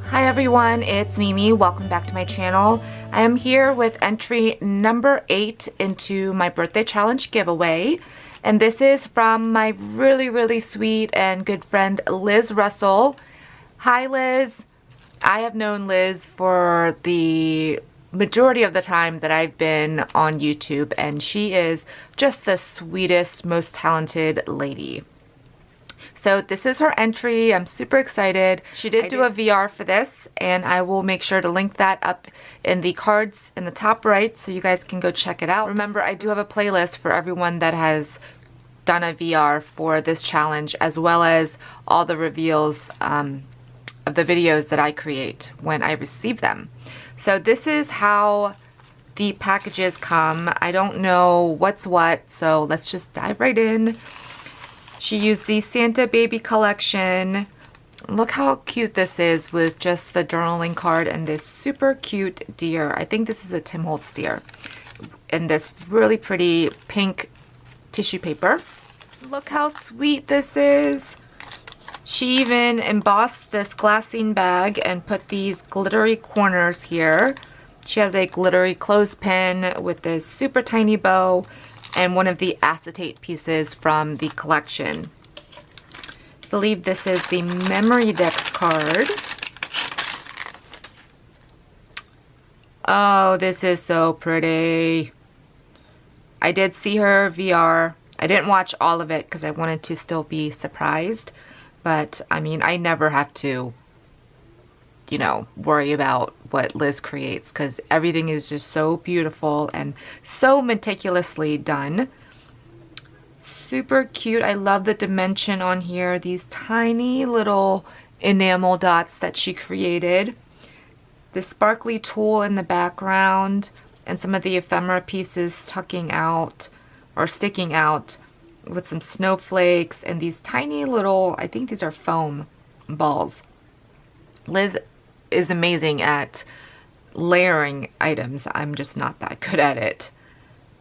Hi everyone, it's Mimi. Welcome back to my channel. I am here with entry number 8 into my birthday challenge giveaway. And this is from my really sweet and good friend Liz Russell. Hi Liz. I have known Liz for the majority of the time that I've been on YouTube, and she is just the sweetest, most talented lady. So this is her entry. I'm super excited. She did do a VR for this, and I will make sure to link that up in the cards in the top right so you guys can go check it out. Remember, I do have a playlist for everyone that has done a VR for this challenge, as well as all the reveals of the videos that I create when I receive them. So this is how the packages come. I don't know what's what, so let's just dive right in. She used the Santa Baby collection. Look how cute this is with just the journaling card and this super cute deer. I think this is a Tim Holtz deer. And this really pretty pink tissue paper. Look how sweet this is. She even embossed this glassine bag and put these glittery corners here. She has a glittery clothespin with this super tiny bow and one of the acetate pieces from the collection. I believe this is the Memory Dex card. Oh, this is so pretty. I did see her VR. I didn't watch all of it because I wanted to still be surprised. But, I mean, I never have to, you know, worry about what Liz creates because everything is just so beautiful and so meticulously done. Super cute. I love the dimension on here. These tiny little enamel dots that she created. The sparkly tulle in the background and some of the ephemera pieces tucking out or sticking out with some snowflakes and these tiny little, I think these are foam balls. Liz is amazing at layering items. I'm just not that good at it.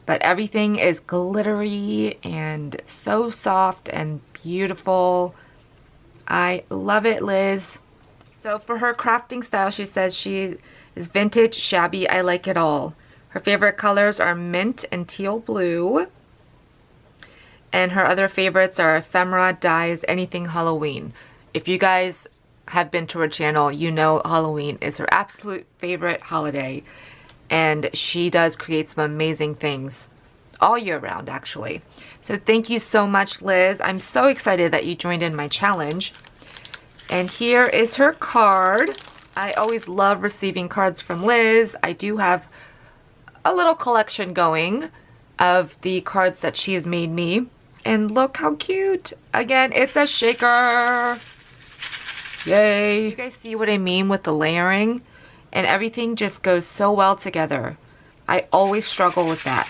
But everything is glittery and so soft and beautiful. I love it, Liz. So for her crafting style, she says she is vintage, shabby, I like it all. Her favorite colors are mint and teal blue. And her other favorites are ephemera, dyes, anything Halloween. If you guys have been to her channel, you know Halloween is her absolute favorite holiday. And she does create some amazing things all year round, actually. So thank you so much, Liz. I'm so excited that you joined in my challenge. And here is her card. I always love receiving cards from Liz. I do have a little collection going of the cards that she has made me. And look how cute. Again, it's a shaker. Yay. You guys see what I mean with the layering? And everything just goes so well together. I always struggle with that.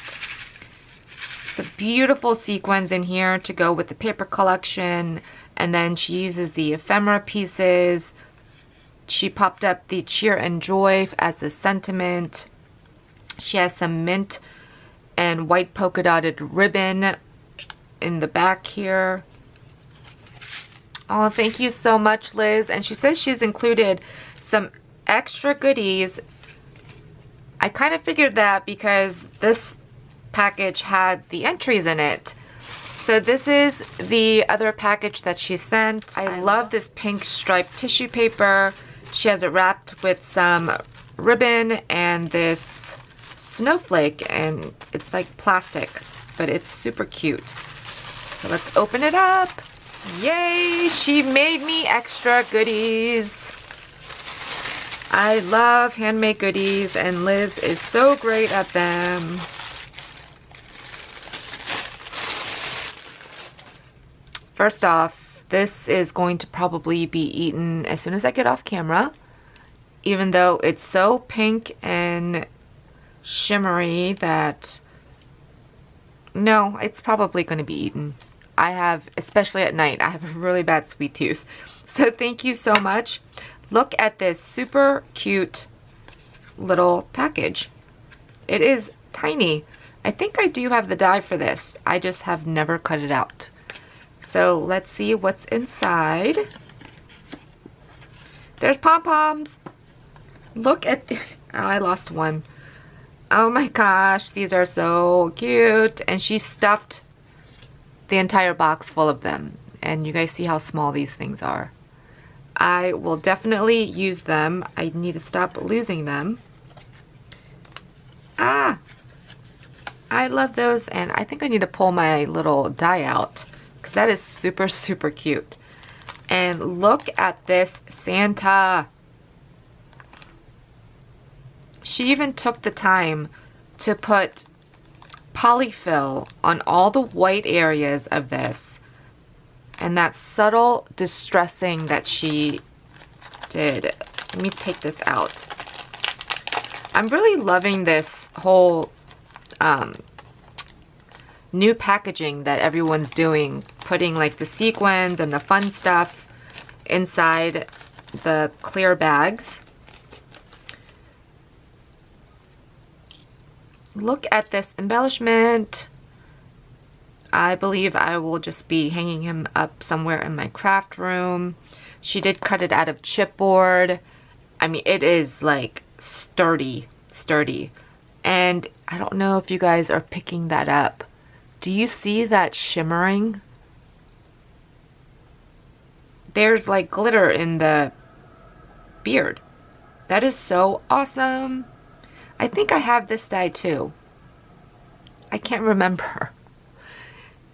Some beautiful sequins in here to go with the paper collection. And then she uses the ephemera pieces. She popped up the cheer and joy as the sentiment. She has some mint and white polka dotted ribbon in the back here. Oh, thank you so much, Liz. And she says she's included some extra goodies. I kind of figured that because this package had the entries in it. So this is the other package that she sent. I love this pink striped tissue paper. She has it wrapped with some ribbon and this snowflake, and it's like plastic, but it's super cute. So let's open it up. Yay! She made me extra goodies. I love handmade goodies, and Liz is so great at them. First off, this is going to probably be eaten as soon as I get off camera, even though it's so pink and shimmery that no, it's probably going to be eaten. I have, especially at night, I have a really bad sweet tooth. So thank you so much. Look at this super cute little package. It is tiny. I think I do have the die for this. I just have never cut it out. So let's see what's inside. There's pom-poms. Look at the, oh, I lost one. Oh my gosh, these are so cute. And she stuffed the entire box full of them. And you guys see how small these things are. I will definitely use them. I need to stop losing them. Ah! I love those, and I think I need to pull my little die out because that is super, super cute. And look at this Santa. She even took the time to put polyfill on all the white areas of this. And that subtle distressing that she did. Let me take this out. I'm really loving this whole new packaging that everyone's doing. Putting like the sequins and the fun stuff inside the clear bags. Look at this embellishment. I believe I will just be hanging him up somewhere in my craft room. She did cut it out of chipboard. I mean, it is like sturdy. And I don't know if you guys are picking that up. Do you see that shimmering? There's like glitter in the beard. That is so awesome. I think I have this die too. I can't remember.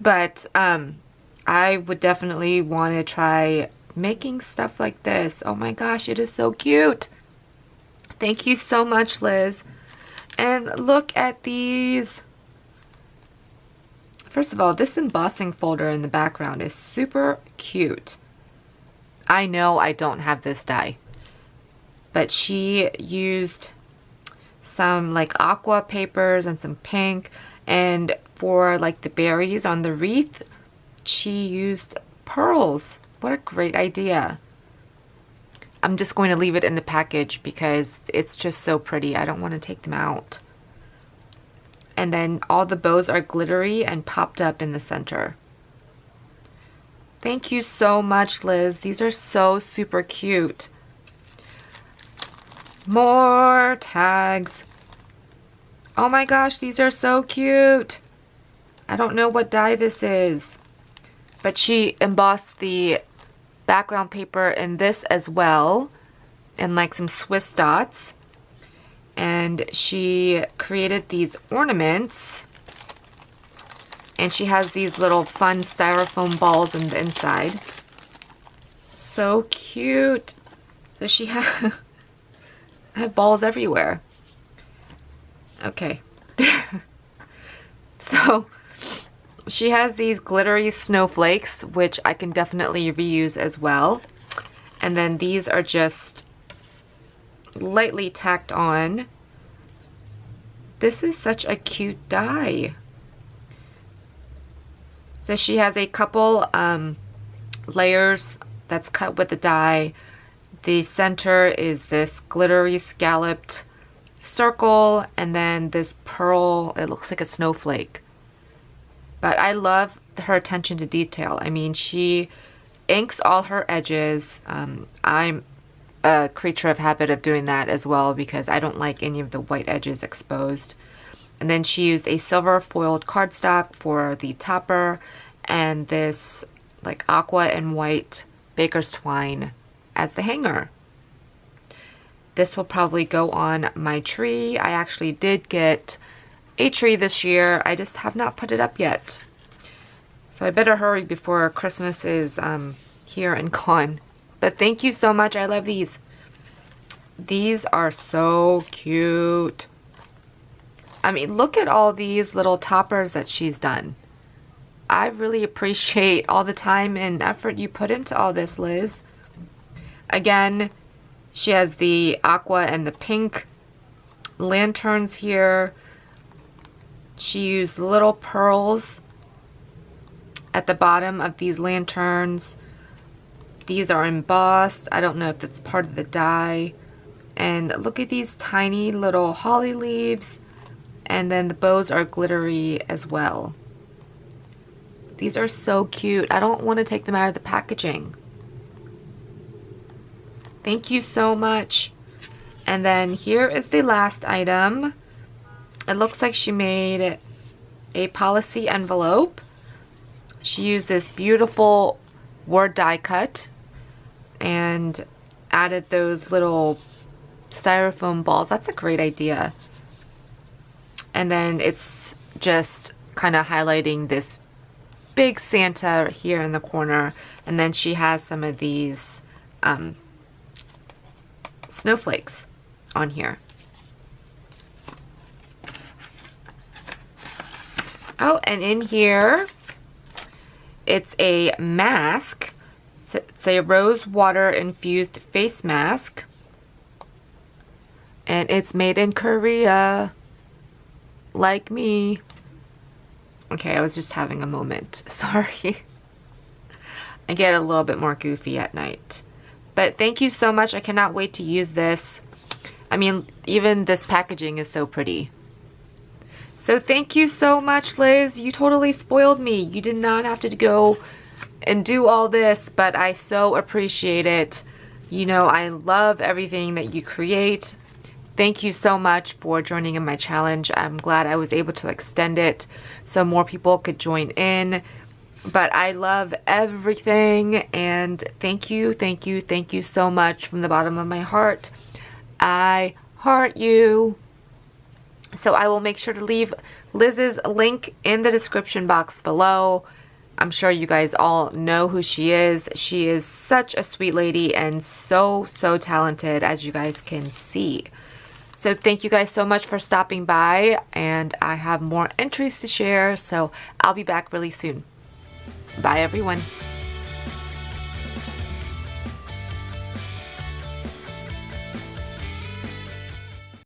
But I would definitely want to try making stuff like this. Oh my gosh, it is so cute. Thank you so much, Liz. And look at these. First of all, this embossing folder in the background is super cute. I know I don't have this die, but she used some like aqua papers and some pink, and for like the berries on the wreath, she used pearls. What a great idea. I'm just going to leave it in the package because it's just so pretty. I don't want to take them out. And then all the bows are glittery and popped up in the center. Thank you so much, Liz. These are so super cute. More tags. Oh my gosh, these are so cute. I don't know what dye this is, but she embossed the background paper in this as well, and like some Swiss dots. And she created these ornaments, and she has these little fun styrofoam balls in the inside. So cute. So she I have balls everywhere. Okay. So she has these glittery snowflakes, which I can definitely reuse as well. And then these are just lightly tacked on. This is such a cute die. So she has a couple layers that's cut with the die. The center is this glittery scalloped circle, and then this pearl, it looks like a snowflake. But I love her attention to detail. I mean, she inks all her edges. I'm a creature of habit of doing that as well because I don't like any of the white edges exposed. And then she used a silver foiled cardstock for the topper, and this like aqua and white baker's twine as the hanger. This will probably go on my tree. I actually did get a tree this year. I just have not put it up yet. So I better hurry before Christmas is here and gone. But thank you so much. I love these. These are so cute. I mean, look at all these little toppers that she's done. I really appreciate all the time and effort you put into all this, Liz. Again, she has the aqua and the pink lanterns here. She used little pearls at the bottom of these lanterns. These are embossed. I don't know if that's part of the die. And look at these tiny little holly leaves. And then the bows are glittery as well. These are so cute. I don't want to take them out of the packaging. Thank you so much. And then here is the last item. It looks like she made a policy envelope. She used this beautiful word die cut and added those little styrofoam balls. That's a great idea. And then it's just kind of highlighting this big Santa here in the corner. And then she has some of these snowflakes on here. Oh, and in here, it's a mask. It's a rose water infused face mask. And it's made in Korea. Like me. Okay, I was just having a moment. Sorry. I get a little bit more goofy at night. But thank you so much. I cannot wait to use this. I mean, even this packaging is so pretty. So thank you so much, Liz. You totally spoiled me. You did not have to go and do all this, but I so appreciate it. You know, I love everything that you create. Thank you so much for joining in my challenge. I'm glad I was able to extend it so more people could join in. But I love everything, and thank you so much from the bottom of my heart. I heart you. So I will make sure to leave Liz's link in the description box below. I'm sure you guys all know who she is. She is such a sweet lady and so talented, as you guys can see. So thank you guys so much for stopping by, and I have more entries to share, so I'll be back really soon. Bye everyone.